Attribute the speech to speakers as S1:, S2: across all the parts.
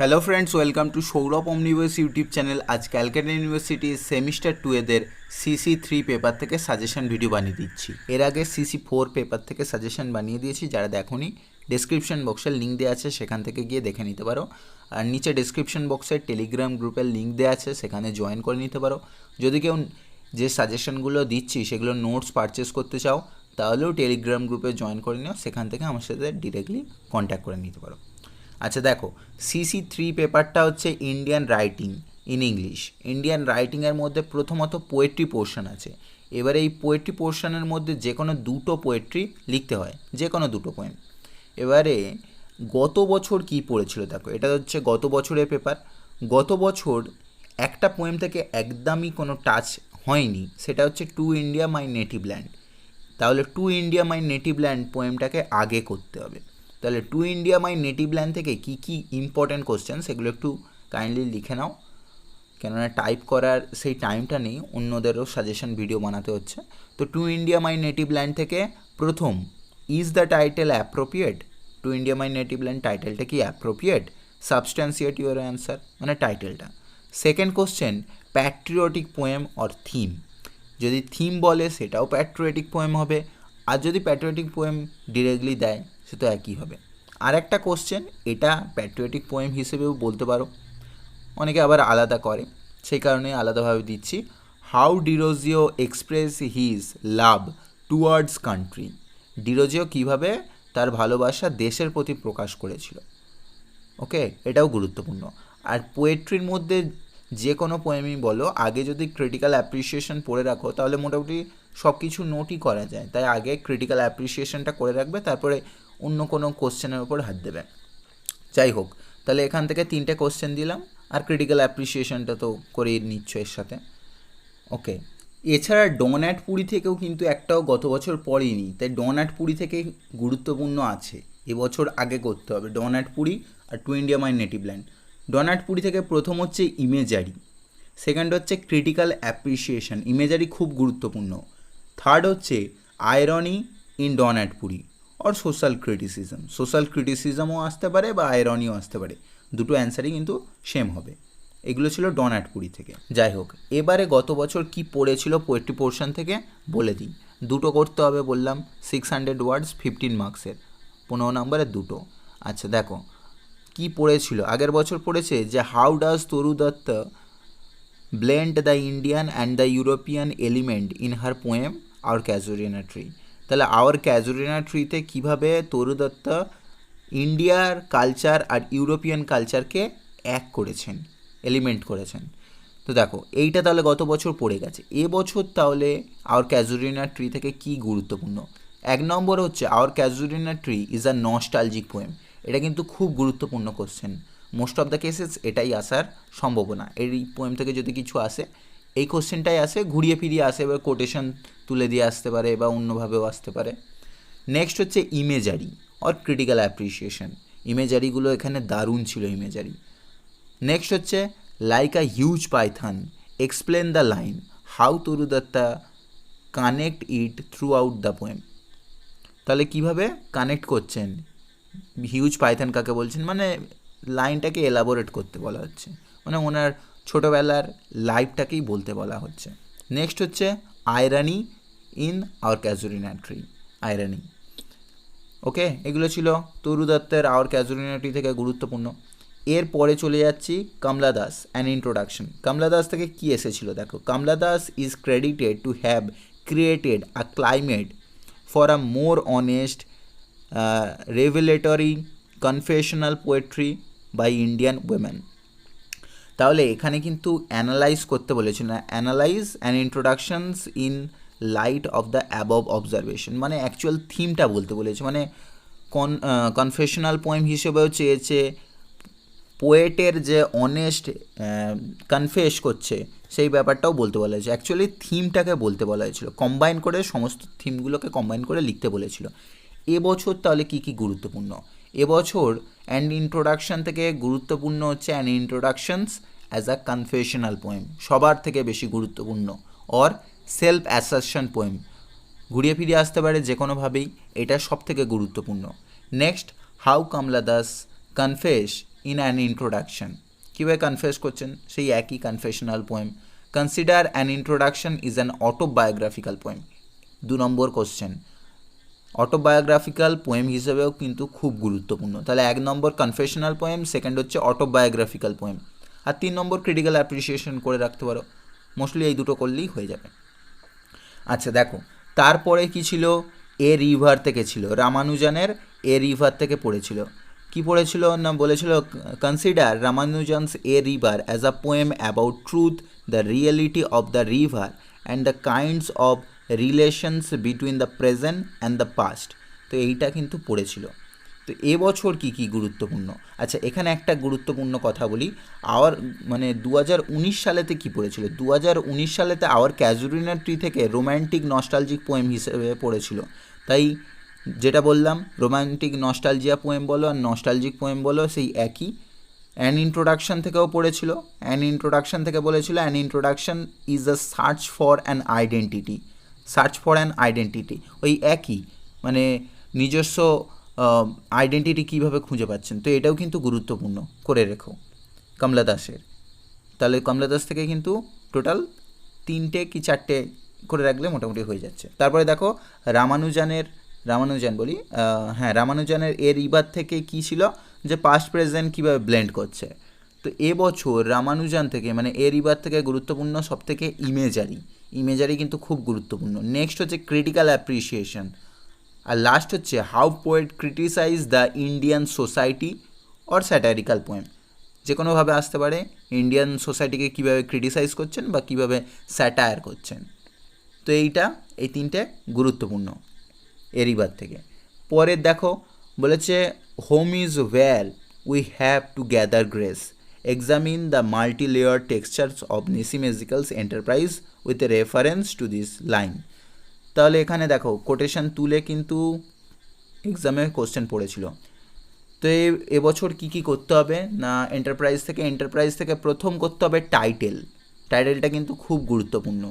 S1: Hello friends, welcome to Sourav omniverse YouTube channel. আজ ক্যালকাটা ইউনিভার্সিটির semester 2 এদের CC3 পেপার থেকে সাজেশন ভিডিও বানিয়ে দিচ্ছি। এর আগে CC4 পেপার থেকে সাজেশন বানিয়ে দিয়েছি, যারা দেখোনি ডেসক্রিপশন বক্সের লিঙ্ক দেওয়া আছে, সেখান থেকে গিয়ে দেখে নিতে পারো। আর নিচে ডেসক্রিপশন বক্সে টেলিগ্রাম গ্রুপের লিঙ্ক দেওয়া আছে, সেখানে জয়েন করে নিতে পারো। যদি কেউ যে সাজেশনগুলো দিচ্ছি সেগুলো নোটস পারচেস করতে চাও, তাহলেও টেলিগ্রাম গ্রুপে জয়েন করে নিও, সেখান থেকে আমার সাথে ডিরেক্টলি কন্ট্যাক্ট করে নিতে পারো। আচ্ছা দেখো, CC3 পেপারটা হচ্ছে Indian writing in English. Indian রাইটিংয়ের মধ্যে প্রথমত পোয়েট্রি পোর্শন আছে। এবারে এই পোয়েট্রি পোর্শনের মধ্যে যে কোনো দুটো পোয়েট্রি লিখতে হয়, যে কোনো দুটো পোয়েম। এবারে গত বছর কি পড়েছিল দেখো, এটা হচ্ছে গত বছরের পেপার। গত বছর একটা পোয়েম থেকে একদমই কোনো টাচ হয়নি, সেটা হচ্ছে to India my native land. তাহলে to India my native land পোয়েমটাকে আগে করতে হবে। তাহলে to India my native land থেকে কী কী ইম্পর্ট্যান্ট কোশ্চেন সেগুলো একটু কাইন্ডলি লিখে নাও, কেননা টাইপ করার সেই টাইমটা নেই, অন্যদেরও সাজেশন ভিডিও বানাতে হচ্ছে। তো two India my native land থেকে প্রথম, is the title appropriate? Two India my native land টাইটেলটা কি অ্যাপ্রোপ্রিয়েট? সাবস্ট্যান্সিয়েট ইউর অ্যান্সার, মানে টাইটেলটা। Second question, patriotic poem or theme? যদি থিম বলে সেটাও প্যাট্রিয়টিক পোয়েম হবে, আর যদি প্যাট্রিয়টিক পোয়েম ডিরেক্টলি দেয় সে তো একই হবে। আর একটা কোশ্চেন, এটা প্যাট্রিয়টিক পোয়েম হিসেবেও বলতে পারো, অনেকে আবার আলাদা করে, সেই কারণে আলাদাভাবে দিচ্ছি। How Derozio express his love towards country? Derozio কীভাবে তার ভালোবাসা দেশের প্রতি প্রকাশ করেছিল, ওকে, এটাও গুরুত্বপূর্ণ। আর পোয়েট্রির মধ্যে যে কোনো পোয়েমই বলো, আগে যদি ক্রিটিক্যাল অ্যাপ্রিসিয়েশন পড়ে রাখো তাহলে মোটামুটি সব কিছু নোটই করা যায়। তাই আগে ক্রিটিক্যাল অ্যাপ্রিসিয়েশনটা করে রাখবে, তারপরে অন্য কোনো কোশ্চেনের ওপর হাত দেবে। যাই হোক, তাহলে এখান থেকে 3টে কোশ্চেন দিলাম, আর ক্রিটিক্যাল অ্যাপ্রিসিয়েশনটা তো করেই নিচ্ছ এর সাথে, ওকে। এছাড়া ডন অ্যাট পুরী থেকেও কিন্তু একটাও গত বছর পড়েনি, তাই ডন অ্যাট পুরী থেকে গুরুত্বপূর্ণ আছে, এবছর আগে করতে হবে ডন অ্যাট পুরী আর to India my native land. Dawn at Puri থেকে প্রথম হচ্ছে ইমেজারি, সেকেন্ড হচ্ছে ক্রিটিক্যাল অ্যাপ্রিসিয়েশন, ইমেজারি খুব গুরুত্বপূর্ণ। থার্ড হচ্ছে irony in Dawn at Puri or social criticism, social ক্রিটিসিজমও আসতে পারে বা আয়রনিও আসতে পারে, দুটো অ্যান্সারই কিন্তু সেম হবে। এগুলো ছিল ডন অ্যাট পুরী থেকে। যাই হোক, এবারে গত বছর কি পড়েছিল পোয়েট্রি পোর্শন থেকে বলে দিই। দুটো করতে হবে বললাম, 600 ওয়ার্ডস, 15 মার্কসের, 15 নম্বরের দুটো। আচ্ছা দেখো কি পড়েছিল, আগের বছর পড়েছে যে how does Toru Dutt blend the Indian and the European element in her poem our casuarina tree. তাহলে আওয়ার ক্যাজুরিনা ট্রিতে কীভাবে তরু দত্ত ইন্ডিয়ার কালচার আর ইউরোপিয়ান কালচারকে এক করেছেন, এলিমেন্ট করেছেন। তো দেখো এইটা তাহলে গত বছর পড়ে গেছে। এবছর তাহলে আওয়ার ক্যাজুরিনা ট্রি থেকে কি গুরুত্বপূর্ণ? 1 নম্বর হচ্ছে our casuarina tree is a nostalgic poem. এটা কিন্তু খুব গুরুত্বপূর্ণ question, most of the cases এটাই আসার সম্ভাবনা। এই পোয়েম থেকে যদি কিছু আসে এই কোশ্চেনটাই আসে, ঘুরিয়ে ফিরিয়ে আসে, এবার কোটেশন তুলে দিয়ে আসতে পারে বা অন্যভাবেও আসতে পারে। নেক্সট হচ্ছে ইমেজারি অর ক্রিটিক্যাল অ্যাপ্রিসিয়েশন, ইমেজারিগুলো এখানে দারুণ ছিল ইমেজারি। নেক্সট হচ্ছে like a huge python explain the line how Toru Dutta connect it throughout the poem. তাহলে কীভাবে কানেক্ট করছেন, হিউজ পাইথন কাকে বলছেন, মানে লাইনটাকে এলাবোরেট করতে বলা হচ্ছে, মানে ওনার ছোটোবেলার লাইফটাকেই বলতে বলা হচ্ছে। নেক্সট হচ্ছে আয়রানি ইন আওয়ার ক্যাজুরিনা ট্রি, আয়রানি, ওকে। এগুলো ছিল তরু দত্তের আওয়ার ক্যাজুরিনা ট্রি থেকে গুরুত্বপূর্ণ। এরপরে চলে যাচ্ছি কমলা দাস অ্যান ইন্ট্রোডাকশন। কমলা দাস থেকে কী এসেছিলো দেখো, Kamala Das is credited to have created a climate for a more honest revelatory confessional poetry by Indian women. তাহলে এখানে কিন্তু অ্যানালাইজ করতে বলেছে না, analyse and introductions in light of the above observation, মানে অ্যাকচুয়াল থিমটা বলতে বলেছে, মানে কনফেশনাল পোয়েম হিসেবেও চেয়েছে, পোয়েটের যে অনেস্ট কনফেস করছে সেই ব্যাপারটাও বলতে বলা হয়েছে। অ্যাকচুয়ালি থিমটাকে বলতে বলা হয়েছিল, কম্বাইন করে সমস্ত থিমগুলোকে কম্বাইন করে লিখতে বলেছিল। এবছর তাহলে কী কী গুরুত্বপূর্ণ? এবছর অ্যান্ড ইন্ট্রোডাকশন থেকে গুরুত্বপূর্ণ হচ্ছে and introductions as a confessional poem, সবার থেকে বেশি গুরুত্বপূর্ণ, অর সেলফ অ্যাসারশন পোয়েম, ঘুরিয়ে ফিরিয়ে আসতে পারে যে কোনোভাবেই, এটা সব থেকে গুরুত্বপূর্ণ। Next, how Kamala Das confess in an introduction. কীভাবে কনফেস করছেন? সেই একই confessional poem. Consider an introduction is an autobiographical poem. 2 number question. Autobiographical poem হিসেবেও কিন্তু খুব গুরুত্বপূর্ণ। তাহলে 1 নম্বর কনফেশনাল পোয়েম, সেকেন্ড হচ্ছে অটোবায়োগ্রাফিক্যাল পোয়েম, আর 3 নম্বর ক্রিটিক্যাল অ্যাপ্রিসিয়েশন করে রাখতে পারো। মোস্টলি এই দুটো করলেই হয়ে যাবে। আচ্ছা দেখো, তারপরে কি ছিল? এ রিভার থেকে ছিল, রামানুজনের এ রিভার থেকে পড়েছিল। কি পড়েছিল না বলেছিল, consider Ramanujan's a river as a poem about truth, the reality of the river and the kinds of relations between the present and the past. তো এইটা কিন্তু পড়েছিল। তো এবছর কি কি গুরুত্বপূর্ণ? আচ্ছা এখানে একটা গুরুত্বপূর্ণ কথা বলি। আওয়ার 2019 সালেতে কি পড়েছিল? 2019 সালেতে আওয়ার ক্যাজুরিনা ট্রি থেকে রোম্যান্টিক নস্টালজিক পোয়েম হিসেবে পড়েছিল। তাই যেটা বললাম, রোম্যান্টিক নস্টালজিয়া পোয়েম বলো আর নস্টালজিক পোয়েম বলো সেই একই। অ্যান ইন্ট্রোডাকশন থেকেও পড়েছিল। অ্যান ইন্ট্রোডাকশন থেকে বলেছিল an introduction is a search for an identity. Search for an identity ওই একই, নিজস্ব আইডেন্টিটি কীভাবে খুঁজে পাচ্ছেন। তো এটাও কিন্তু গুরুত্বপূর্ণ করে রেখো কমলা দাসের। তাহলে কমলা দাস থেকে কিন্তু টোটাল 3টে কি 4টে করে রাখলে মোটামুটি হয়ে যাচ্ছে। তারপরে দেখো রামানুজনের এ রিভার থেকে কি ছিল, যে পাস্ট প্রেজেন্ট কীভাবে ব্লেন্ড করছে। তো এবছর রামানুজন থেকে এ রিভার থেকে গুরুত্বপূর্ণ সবথেকে ইমেজারি কিন্তু খুব গুরুত্বপূর্ণ। নেক্সট হচ্ছে ক্রিটিক্যাল অ্যাপ্রিসিয়েশন, আর লাস্ট হচ্ছে how poet criticise the Indian society or satirical poem. যে কোনোভাবে আসতে পারে, ইন্ডিয়ান সোসাইটিকে কীভাবে ক্রিটিসাইজ করছেন বা কীভাবে স্যাটায়ার করছেন। তো এই 3টে গুরুত্বপূর্ণ এরিবার থেকে। পরের দেখো বলেছে home is where we have to gather grace, examine the multi layer textures of Nissim Ezekiel's enterprise with a reference to this line. তাহলে এখানে দেখো কোটেশন তুলে কিন্তু এক্সামে কোশ্চেন পড়েছিল। তো এবছর কি কি করতে হবে না, এন্টারপ্রাইজ থেকে প্রথম করতে হবে টাইটেলটা কিন্তু খুব গুরুত্বপূর্ণ।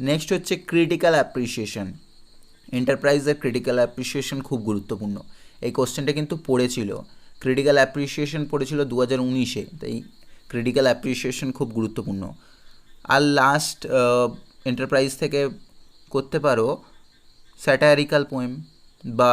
S1: নেক্সট হচ্ছে ক্রিটিক্যাল অ্যাপ্রিসিয়েশন, এন্টারপ্রাইজের ক্রিটিক্যাল অ্যাপ্রিসিয়েশন খুব গুরুত্বপূর্ণ। এই কোশ্চেনটা কিন্তু পড়েছিল, ক্রিটিক্যাল অ্যাপ্রিসিয়েশন পড়েছিল 2019-এ, তাই ক্রিটিক্যাল অ্যাপ্রিসিয়েশন খুব গুরুত্বপূর্ণ। আর লাস্ট এন্টারপ্রাইজ থেকে করতে পারো স্যাটারিক্যাল পোয়েম বা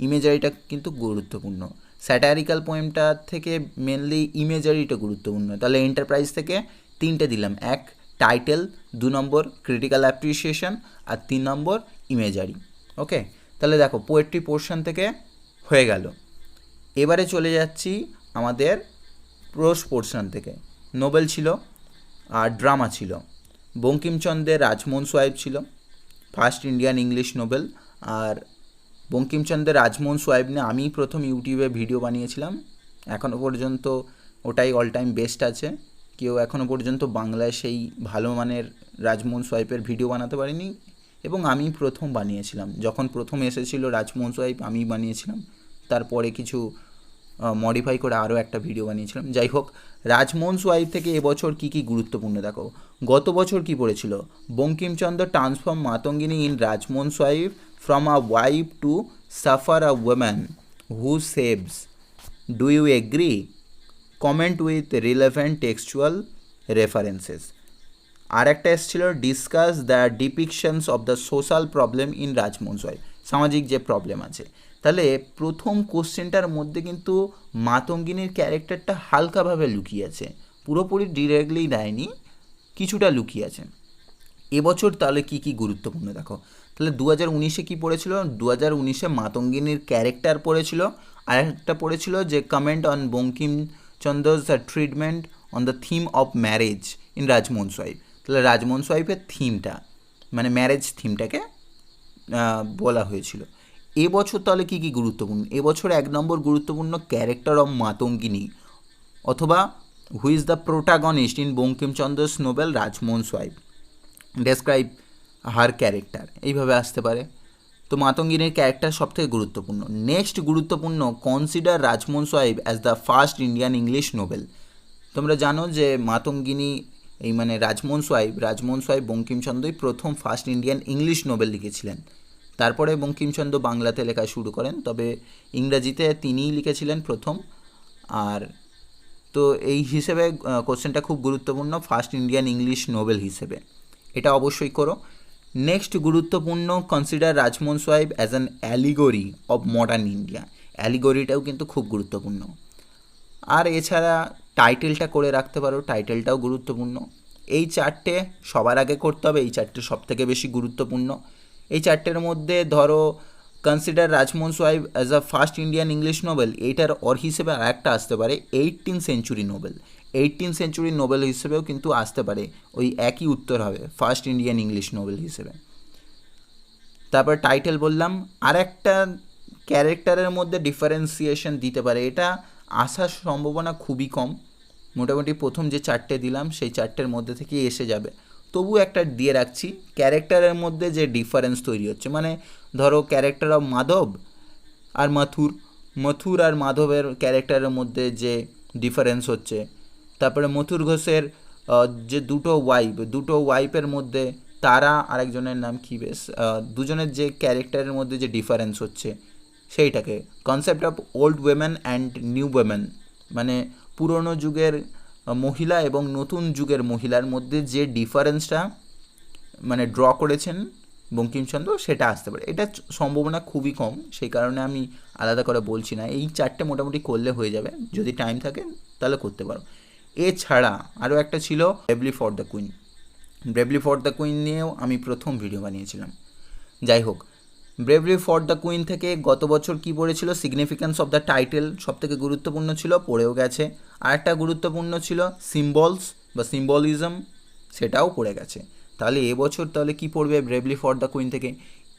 S1: ইমেজারিটা কিন্তু গুরুত্বপূর্ণ। স্যাটারিক্যাল পোয়েমটা থেকে মেনলি ইমেজারিটা গুরুত্বপূর্ণ। তাহলে এন্টারপ্রাইজ থেকে 3টে দিলাম, 1 টাইটেল, 2 নম্বর ক্রিটিক্যাল অ্যাপ্রিসিয়েশন, আর 3 নম্বর ইমেজারি। ওকে, তাহলে দেখো পোয়েট্রি পোর্শন থেকে হয়ে গেল। এবারে চলে যাচ্ছি আমাদের প্রোজ পোর্শন থেকে। নোবেল ছিল আর ড্রামা ছিল। বঙ্কিমচন্দ্রের রাজমোহন সোয়াইব ছিল ফার্স্ট ইন্ডিয়ান ইংলিশ নোবেল। আর বঙ্কিমচন্দ্রের রাজমোহন সোয়াইব নিয়ে আমি প্রথম ইউটিউবে ভিডিও বানিয়েছিলাম। এখনও পর্যন্ত ওটাই অল টাইম বেস্ট আছে। কেউ এখনও পর্যন্ত বাংলায় সেই ভালো মানের রাজমোহন সোয়াইপের ভিডিও বানাতে পারিনি, এবং আমি প্রথম বানিয়েছিলাম। যখন প্রথম এসেছিল রাজমোহন সোয়াইপ আমি বানিয়েছিলাম, তারপরে কিছু মডিফাই করে আরও একটা ভিডিও বানিয়েছিলাম। যাই হোক, রাজমোহন সোয়াইপ থেকে এবছর কী কী গুরুত্বপূর্ণ দেখো। গত বছর কী পড়েছিল, Bankimchandra transform Matangini in Rajmohan wife from a wife to suffer a woman who saves, do you agree, comment with relevant textual references. আর একটা এসেছিল discuss the depictions of the social problem in Rajmohan wife, সামাজিক যে প্রবলেম আছে। তাহলে প্রথম কোশ্চেনটার মধ্যে কিন্তু মাতঙ্গিনীর ক্যারেক্টারটা হালকাভাবে লুকিয়ে আছে, পুরোপুরি ডিরেক্টলি দেয়নি, কিছুটা লুকিয়ে আছে। এবছর তাহলে কি কি গুরুত্বপূর্ণ দেখো। তাহলে 2019-এ কী পড়েছিল, 2019-এ মাতঙ্গিনীর ক্যারেক্টার পড়েছিল, আর একটা পড়েছিল যে comment on Bankimchandra's treatment on the theme of marriage in Rajmohan wife. তাহলে রাজমোহন সোয়াইপের থিমটা ম্যারেজ থিমটাকে বলা হয়েছিল। এবছর তাহলে কী কী গুরুত্বপূর্ণ, এবছর 1 নম্বর গুরুত্বপূর্ণ ক্যারেক্টার অফ মাতঙ্গিনী, অথবা who is the protagonist in Bankimchandra's novel Rajmohan wife, describe her character, এইভাবে আসতে পারে। তো মাতঙ্গিনীর ক্যারেক্টার সবথেকে গুরুত্বপূর্ণ। নেক্সট গুরুত্বপূর্ণ, consider Rajmohan swipe as the first Indian English Nobel. তোমরা জানো যে মাতঙ্গিনী রাজমোহন সোয়াইপ বঙ্কিমচন্দ্রই প্রথম ফার্স্ট ইন্ডিয়ান ইংলিশ নোবেল লিখেছিলেন। তারপরে বঙ্কিমচন্দ্র বাংলাতে লেখা শুরু করেন, তবে ইংরাজিতে তিনিই লিখেছিলেন প্রথম। আর তো এই হিসেবে কোশ্চেনটা খুব গুরুত্বপূর্ণ, ফার্স্ট ইন্ডিয়ান ইংলিশ নোবেল হিসেবে, এটা অবশ্যই করো। নেক্সট গুরুত্বপূর্ণ, consider Rajmohan wife as an allegory of modern India. অ্যালিগরিটাও কিন্তু খুব গুরুত্বপূর্ণ। আর এছাড়া টাইটেলটা করে রাখতে পারো, টাইটেলটাও গুরুত্বপূর্ণ। এই চারটে সবার আগে করতে হবে, এই চারটে সব থেকে বেশি গুরুত্বপূর্ণ। এই চারটের মধ্যে ধরো consider Rajmohan wife as a first Indian English Nobel, এইটার অর হিসেবে আর একটা আসতে পারে 18th century Nobel. 18th century Nobel হিসেবেও কিন্তু আসতে পারে, ওই একই উত্তর হবে ফার্স্ট ইন্ডিয়ান ইংলিশ নোবেল হিসেবে। তারপর টাইটেল বললাম, আর একটা ক্যারেক্টারের মধ্যে ডিফারেন্সিয়েশন দিতে পারে, এটা আসার সম্ভাবনা খুবই কম। মোটামুটি প্রথম যে চারটে দিলাম সেই চারটের মধ্যে থেকেই এসে যাবে, তবু একটা দিয়ে রাখছি ক্যারেক্টারের মধ্যে যে ডিফারেন্স তৈরি হচ্ছে, মানে ধরো ক্যারেক্টার অফ মাধব আর মথুর আর মাধবের ক্যারেক্টারের মধ্যে যে ডিফারেন্স হচ্ছে, তারপরে মথুর ঘোষের যে দুটো ওয়াইফের মধ্যে তারা আরেকজনের নাম কি বেশ, দুজনের যে ক্যারেক্টারের মধ্যে যে ডিফারেন্স হচ্ছে সেইটাকে, concept of old women and new women, মানে পুরনো যুগের মহিলা এবং নতুন যুগের মহিলার মধ্যে যে ডিফারেন্সটা মানে ড্র করেছেন বঙ্কিমচন্দ্র, সেটা আসতে পারে। এটা সম্ভাবনা খুবই কম, সেই কারণে আমি আলাদা করে বলছি না। এই চারটে মোটামুটি করলে হয়ে যাবে, যদি টাইম থাকে তাহলে করতে পারো। এছাড়া আরও একটা ছিল bravely for the queen. Bravely for the queen নিয়েও আমি প্রথম ভিডিও বানিয়েছিলাম। যাই হোক, ব্রেভলি ফর দ্য কুইন থেকে গত বছর কি পড়েছিল, সিগনিফিক্যান্স অফ দ্য টাইটেল সব থেকে গুরুত্বপূর্ণ ছিল, পড়েও গেছে। আর একটা গুরুত্বপূর্ণ ছিল সিম্বলস বা সিম্বলিজম, সেটাও পড়ে গেছে। তাহলে এবছর তাহলে কি পড়বে ব্রেভলি ফর দ্য কুইন থেকে?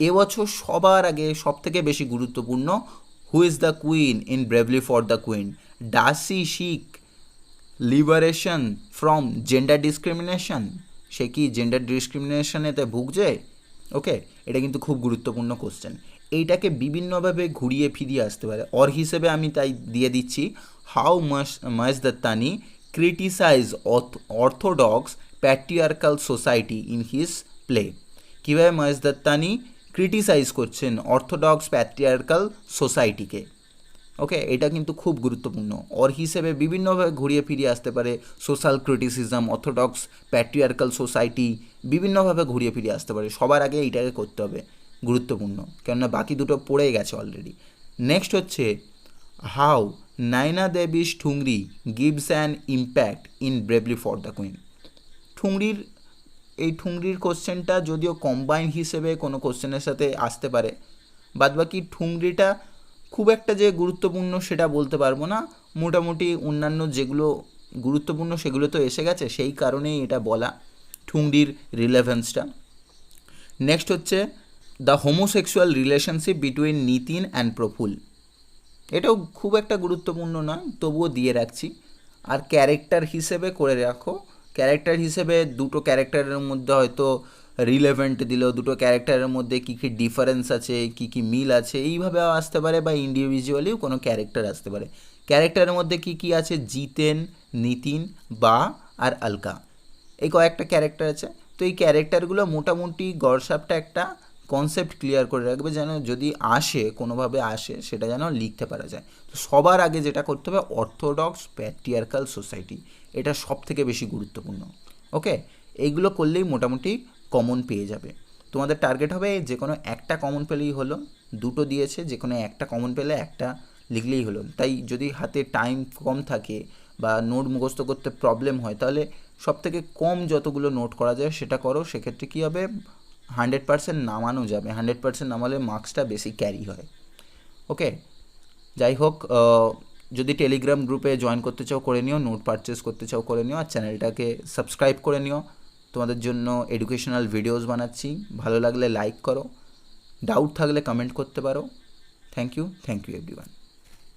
S1: এবছর সবার আগে সব থেকে বেশি গুরুত্বপূর্ণ, who is the queen in bravely for the queen, does she seek liberation from gender discrimination, সে কি জেন্ডার ডিসক্রিমিনেশনেতে ভুগছে? ওকে, এটা কিন্তু খুব গুরুত্বপূর্ণ কোশ্চেন। এইটাকে বিভিন্নভাবে ঘুরিয়ে ফিরিয়ে আসতে পারে, অর হিসেবে আমি তাই দিয়ে দিচ্ছি, how Mahesh Dattani criticize orthodox patriarchal society in his play. কীভাবে মহেশ দত্তানি ক্রিটিসাইজ করছেন অর্থোডক্স প্যাট্রিয়ার্কাল সোসাইটিকে। ওকে, এটা কিন্তু খুব গুরুত্বপূর্ণ, অর হিসেবে বিভিন্নভাবে ঘুরিয়ে ফিরিয়ে আসতে পারে। Social criticism, orthodox patriarchal society, বিভিন্নভাবে ঘুরিয়ে ফিরিয়ে আসতে পারে। সবার আগে এইটাকে করতে হবে, গুরুত্বপূর্ণ, কেননা বাকি দুটো পড়ে গেছে অলরেডি। নেক্সট হচ্ছে how Naina Devi's thumri gives an impact in bravely for the queen. ঠুংরির কোশ্চেনটা যদিও কম্বাইন হিসেবে কোনো কোশ্চেনের সাথে আসতে পারে, বাদবাকি ঠুংরিটা খুব একটা যে গুরুত্বপূর্ণ সেটা বলতে পারবো না, মোটামুটি অন্যান্য যেগুলো গুরুত্বপূর্ণ সেগুলো তো এসে গেছে, সেই কারণেই এটা বলা, ঠুংরির রিলেভেন্সটা। নেক্সট হচ্ছে the homosexual relationship between Nitin and Praful. এটাও খুব একটা গুরুত্বপূর্ণ নয়, তবুও দিয়ে রাখছি। আর ক্যারেক্টার হিসেবে করে রাখো, ক্যারেক্টার হিসেবে দুটো ক্যারেক্টারের মধ্যে হয়তো রিলেভেন্ট দিল, দুটো ক্যারেক্টারের মধ্যে কী কী ডিফারেন্স আছে, কী কী মিল আছে, এইভাবেও আসতে পারে, বা ইন্ডিভিজুয়ালিও কোনো ক্যারেক্টার আসতে পারে। ক্যারেক্টারের মধ্যে কী কী আছে, জিতেন, নিতিন, বা আর আলকা, এই কয়েকটা ক্যারেক্টার আছে। তো এই ক্যারেক্টারগুলো মোটামুটি গড়সাপটা একটা কনসেপ্ট ক্লিয়ার করে রাখবে, যেন যদি আসে কোনোভাবে আসে সেটা যেন লিখতে পারা যায়। তো সবার আগে যেটা করতে হবে, অর্থোডক্স প্যাট্রিয়ার্কাল সোসাইটি, এটা সব থেকে বেশি গুরুত্বপূর্ণ। ওকে, এইগুলো করলেই মোটামুটি কমন পেয়ে যাবে। তোমাদের টার্গেট হবে যে কোনো একটা কমন পেলেই হলো, দুটো দিয়েছে, যে কোনো একটা কমন পেলে একটা লিখলেই হলো। তাই যদি হাতে টাইম কম থাকে বা নোট মুখস্থ করতে প্রবলেম হয়, তাহলে সব থেকে কম যতগুলো নোট করা যায় সেটা করো। সেক্ষেত্রে কী হবে, 100% নামানো যাবে, 100% নামালে মার্কসটা বেশি ক্যারি হয়। ওকে, যাই হোক, যদি টেলিগ্রাম গ্রুপে জয়েন করতে চাও করে নিও, নোট পারচেস করতে চাও করে নিও, আর চ্যানেলটাকে সাবস্ক্রাইব করে নিও। তোমাদের জন্য এডুকেশনাল ভিডিওস বানাচ্ছি, ভালো লাগলে লাইক করো, ডাউট থাকলে কমেন্ট করতে পারো। Thank you everyone.